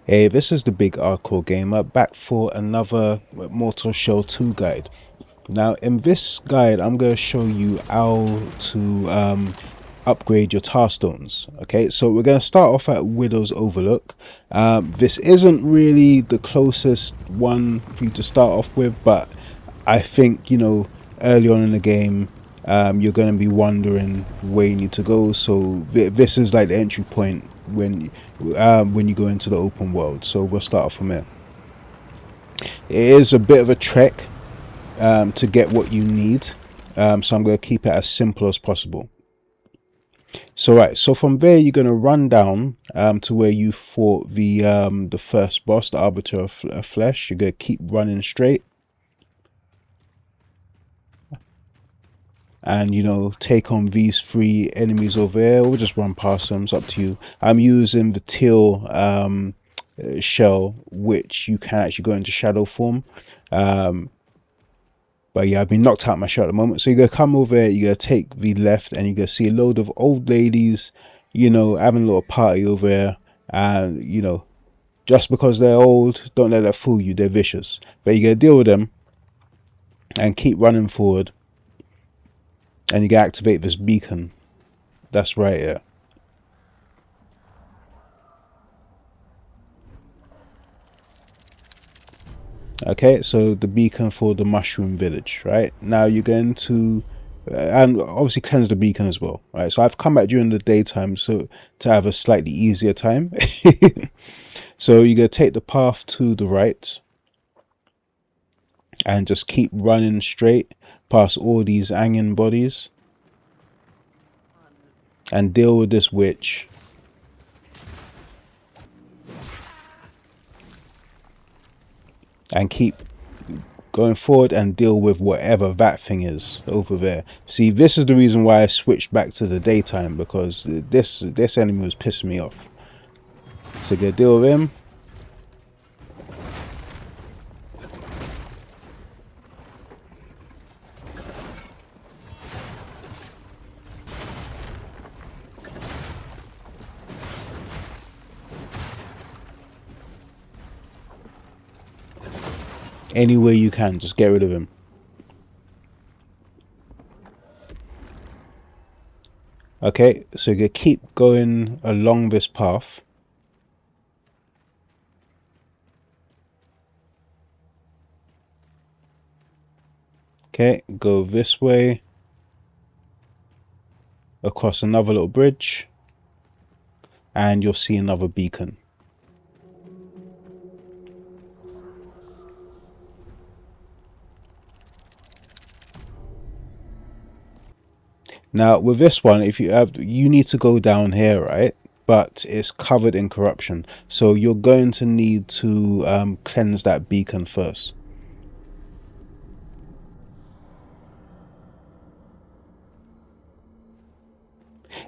Hey, this is the Big Hardcore Gamer back for another Mortal Shell 2 guide. Now, in this guide, I'm going to show you how to upgrade your Tarstones. Okay, so we're going to start off at Widow's Overlook. This isn't really the closest one for you to start off with, but I think, you know, early on in the game, you're going to be wondering where you need to go. So this is like the entry point when you go into the open world. So we'll start off from there. It is a bit of a trek to get what you need, so I'm going to keep it as simple as possible. So right, so from there you're going to run down to where you fought the first boss, the Arbiter of Flesh. You're going to keep running straight, and you know, take on these three enemies over there, or just run past them. It's up to you. I'm using the teal shell, which you can actually go into shadow form. But yeah, I've been knocked out my shell at the moment. So you're gonna come over here, you're gonna take the left, and you're gonna see a load of old ladies, you know, having a little party over there. And you know, just because they're old, don't let that fool you. They're vicious. But you gotta deal with them and keep running forward. And you can activate this beacon. That's right here. Okay, so the beacon for the mushroom village. Right now, you're going to and obviously cleanse the beacon as well. Right, so I've come back during the daytime so to have a slightly easier time. So you're gonna take the path to the right and just keep running straight past all these hanging bodies and deal with this witch. And keep going forward and deal with whatever that thing is over there. See, this is the reason why I switched back to the daytime, because this enemy was pissing me off. So gonna deal with him. Any way you can, just get rid of him. Okay, so you're gonna keep going along this path. Okay, go this way, across another little bridge, and you'll see another beacon. Now with this one, if you need to go down here, right? But it's covered in corruption, so you're going to need to cleanse that beacon first.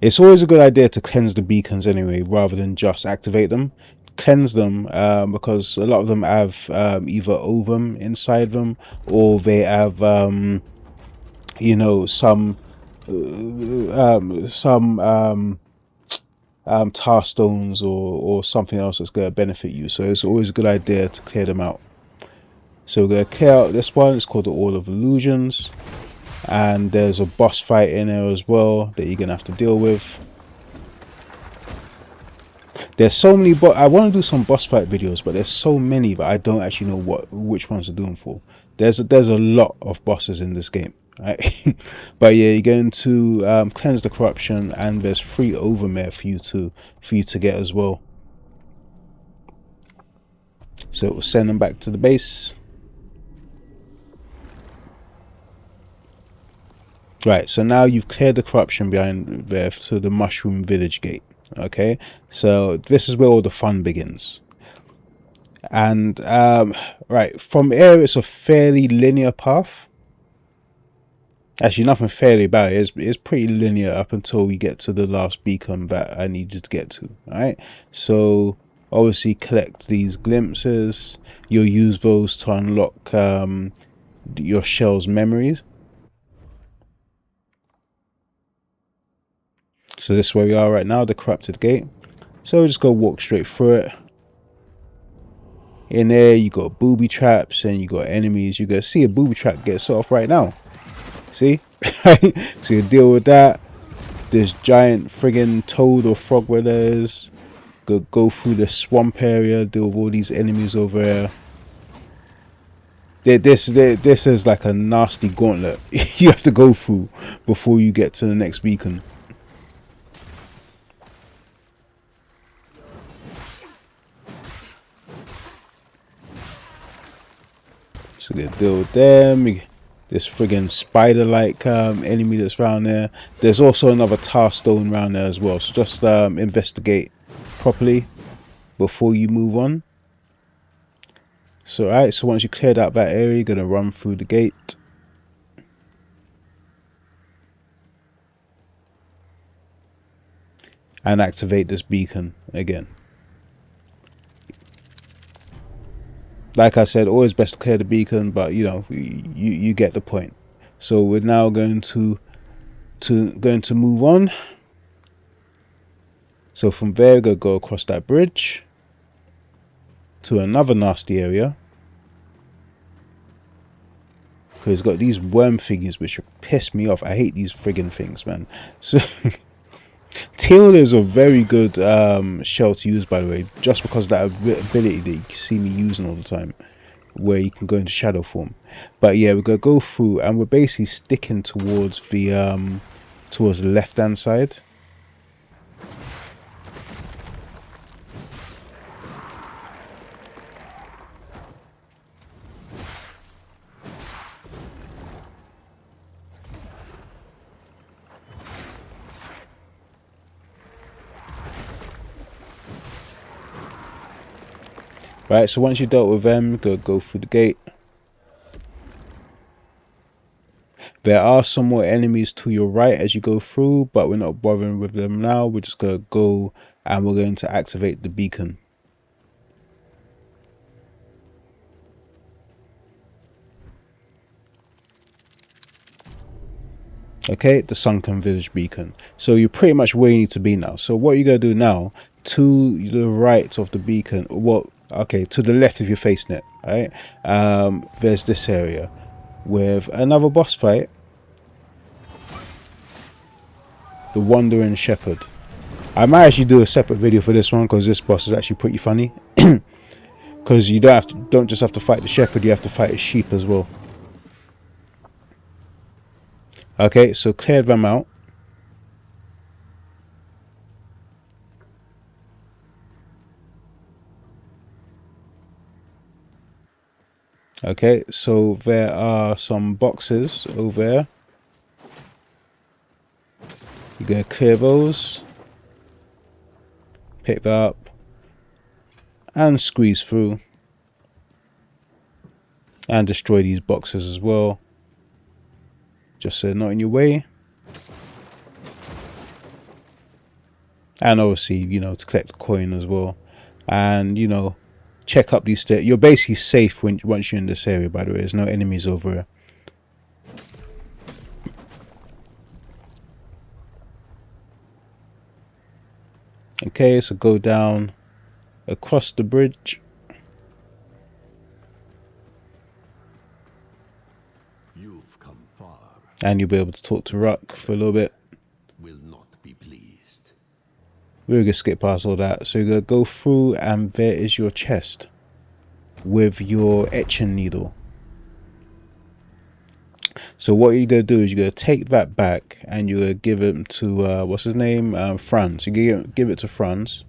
It's always a good idea to cleanse the beacons anyway, rather than just activate them. Cleanse them because a lot of them have either ovum inside them, or they have you know, some Tarstones or something else that's going to benefit you. So it's always a good idea to clear them out. So we're going to clear out this one. It's called the All of Illusions. And there's a boss fight in there as well that you're going to have to deal with. There's so many, but I want to do some boss fight videos, but there's so many that I don't actually know which ones to do them for. There's a lot of bosses in this game, right? But yeah, you're going to cleanse the corruption, and there's free overmare for you to get as well. So we'll send them back to the base. Right, so now you've cleared the corruption behind there to the mushroom village gate. Okay, so this is where all the fun begins. And right, from here it's a fairly linear path. Actually, nothing fairly about it. It's pretty linear up until we get to the last beacon that I need you to get to. Alright, so obviously collect these glimpses. You'll use those to unlock your shell's memories. So this is where we are right now, the corrupted gate. So we'll just go walk straight through it. In there you got booby traps and you got enemies. You gonna see a booby trap get set off right now. See? So you deal with that. This giant friggin' toad or frog where there is. Go through the swamp area, deal with all these enemies over here. This is like a nasty gauntlet you have to go through before you get to the next beacon. So we deal with them. This friggin' spider-like enemy that's around there. There's also another Tarstone around there as well. So just investigate properly before you move on. So alright, so once you cleared out that area, you're gonna run through the gate. And activate this beacon again. Like I said, always best to clear the beacon, but you know, you get the point. So we're now going to move on. So from there, we're gonna go across that bridge to another nasty area. Because it's got these worm thingies which piss me off. I hate these friggin' things, man. So Teal is a very good shell to use, by the way, just because of that ability that you see me using all the time, where you can go into shadow form. But yeah, we're gonna go through and we're basically sticking towards the left hand side. Right, so once you dealt with them, go through the gate. There are some more enemies to your right as you go through, but we're not bothering with them now. We're just going to go and we're going to activate the beacon. Okay, the Sunken Village beacon. So you're pretty much where you need to be now. So what you're going to do now, to the right of the beacon, well, okay, to the left if you're facing it, right? There's this area with another boss fight. The Wandering Shepherd. I might actually do a separate video for this one because this boss is actually pretty funny. Because you don't just have to fight the shepherd, you have to fight his sheep as well. Okay, so cleared them out. Okay, so there are some boxes over there. You're gonna clear those, pick that up, and squeeze through, and destroy these boxes as well, just so they're not in your way. And obviously, you know, to collect the coin as well, and you know, check up these stairs. You're basically safe once you're in this area. By the way, there's no enemies over here. Okay, so go down across the bridge. You've come far. And you'll be able to talk to Ruck for a little bit. Will not be pleased. We're gonna skip past all that. So you're gonna go through and there is your chest with your etching needle. So what you're gonna do is you're gonna take that back and you're gonna give it to what's his name? Franz. You give it to Franz.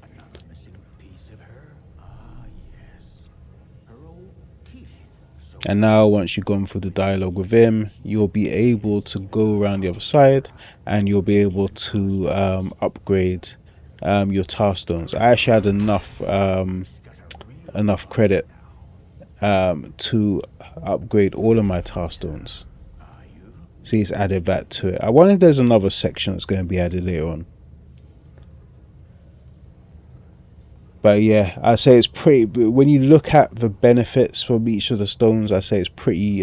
And now once you've gone through the dialogue with him, you'll be able to go around the other side and you'll be able to upgrade your Tarstones. I actually had enough credit to upgrade all of my Tarstones. See, it's added that to it. I wonder if there's another section that's going to be added later on. But yeah, I say it's pretty. When you look at the benefits from each of the stones, I say it's pretty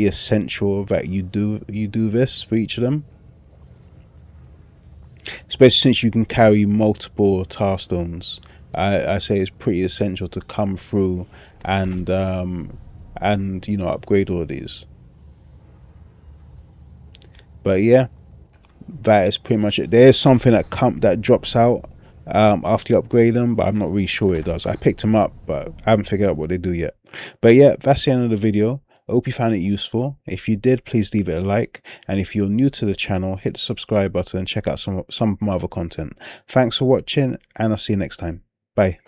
essential that you do this for each of them. especially since you can carry multiple Tarstones. I say it's pretty essential to come through and you know, upgrade all of these. But yeah, that is pretty much it. There's something that drops out after you upgrade them, but I'm not really sure it does. I picked them up, but I haven't figured out what they do yet. But yeah, that's the end of the video. I hope you found it useful. If you did, please leave it a like, and if you're new to the channel, hit the subscribe button and check out some of my other content. Thanks for watching, and I'll see you next time. Bye.